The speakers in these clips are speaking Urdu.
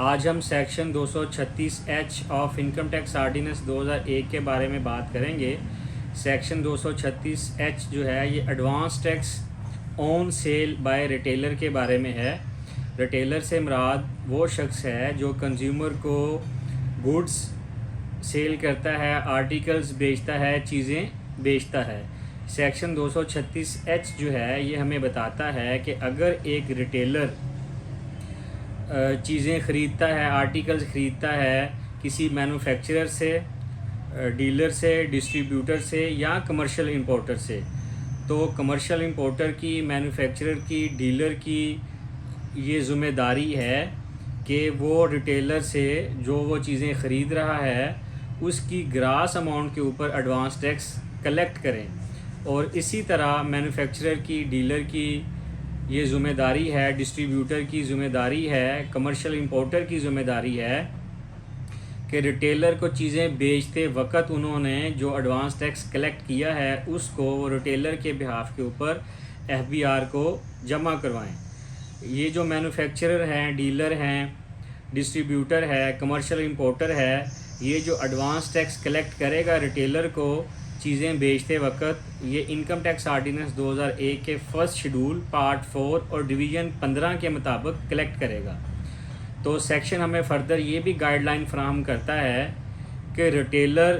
آج ہم section 236H of income tax ordinance 2001 کے بارے میں بات کریں گے۔ سیکشن 236H جو ہے یہ advance tax on sale by retailer کے بارے میں ہے۔ ریٹیلر سے مراد وہ شخص ہے جو کنزیومر کو گوڈز سیل کرتا ہے، آرٹیکلز بیچتا ہے، چیزیں بیچتا ہے۔ سیکشن 236H جو ہے یہ ہمیں بتاتا ہے کہ اگر ایک ریٹیلر چیزیں خریدتا ہے، آرٹیکلز خریدتا ہے کسی مینوفیکچرر سے، ڈیلر سے، ڈسٹریبیوٹر سے یا کمرشل امپورٹر سے، تو کمرشل امپورٹر کی، مینوفیکچرر کی، ڈیلر کی یہ ذمہ داری ہے کہ وہ ریٹیلر سے جو وہ چیزیں خرید رہا ہے اس کی گراس اماؤنٹ کے اوپر ایڈوانس ٹیکس کلیکٹ کریں، اور اسی طرح مینوفیکچرر کی، ڈیلر کی یہ ذمہ داری ہے، ڈسٹریبیوٹر کی ذمہ داری ہے، کمرشل امپورٹر کی ذمہ داری ہے کہ ریٹیلر کو چیزیں بیچتے وقت انہوں نے جو ایڈوانس ٹیکس کلیکٹ کیا ہے اس کو وہ ریٹیلر کے بہاف کے اوپر FBR کو جمع کروائیں۔ یہ جو مینوفیکچرر ہیں، ڈیلر ہیں، ڈسٹریبیوٹر ہے، کمرشل امپورٹر ہے، یہ جو ایڈوانس ٹیکس کلیکٹ کرے گا ریٹیلر کو چیزیں بیچتے وقت، یہ انکم ٹیکس آرڈیننس 2001 کے فرسٹ شیڈول پارٹ 4 اور ڈویژن 15 کے مطابق کلیکٹ کرے گا۔ تو سیکشن ہمیں فردر یہ بھی گائیڈ لائن فراہم کرتا ہے کہ ریٹیلر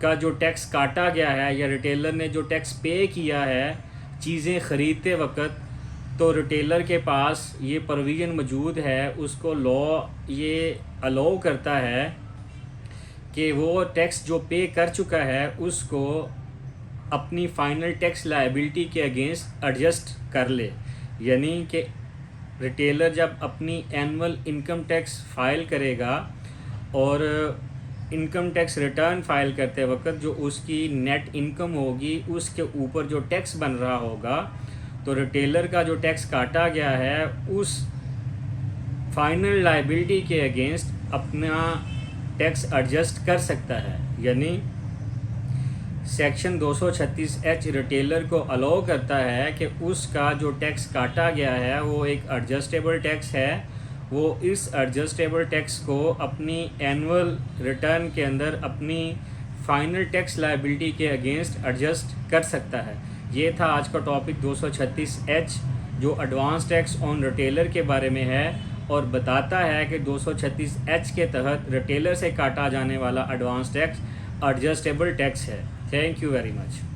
کا جو ٹیکس کاٹا گیا ہے یا ریٹیلر نے جو ٹیکس پے کیا ہے چیزیں خریدتے وقت، تو ریٹیلر کے پاس یہ پروویژن موجود ہے، اس کو لا یہ الاؤ کرتا ہے کہ وہ ٹیکس جو پے کر چکا ہے اس کو اپنی فائنل ٹیکس لائبلٹی کے اگینسٹ ایڈجسٹ کر لے۔ یعنی کہ ریٹیلر جب اپنی اینول انکم ٹیکس فائل کرے گا اور انکم ٹیکس ریٹرن فائل کرتے وقت جو اس کی نیٹ انکم ہوگی اس کے اوپر جو ٹیکس بن رہا ہوگا، تو ریٹیلر کا جو ٹیکس کاٹا گیا ہے اس فائنل لائبلٹی کے اگینسٹ اپنا ٹیکس ایڈجسٹ کر سکتا ہے۔ یعنی سیکشن 236H ریٹیلر کو الاؤ کرتا ہے کہ اس کا جو ٹیکس کاٹا گیا ہے وہ ایک ایڈجسٹیبل ٹیکس ہے، وہ اس ایڈجسٹیبل ٹیکس کو اپنی اینول ریٹرن کے اندر اپنی فائنل ٹیکس لائبلٹی کے اگینسٹ ایڈجسٹ کر سکتا ہے۔ یہ تھا آج کا ٹاپک 236H جو ایڈوانس ٹیکس آن ریٹیلر کے بارے میں ہے، اور بتاتا ہے کہ 236H کے تحت ریٹیلر سے کاٹا جانے والا ایڈوانس ٹیکس ایڈجسٹیبل ٹیکس ہے۔ Thank you very much.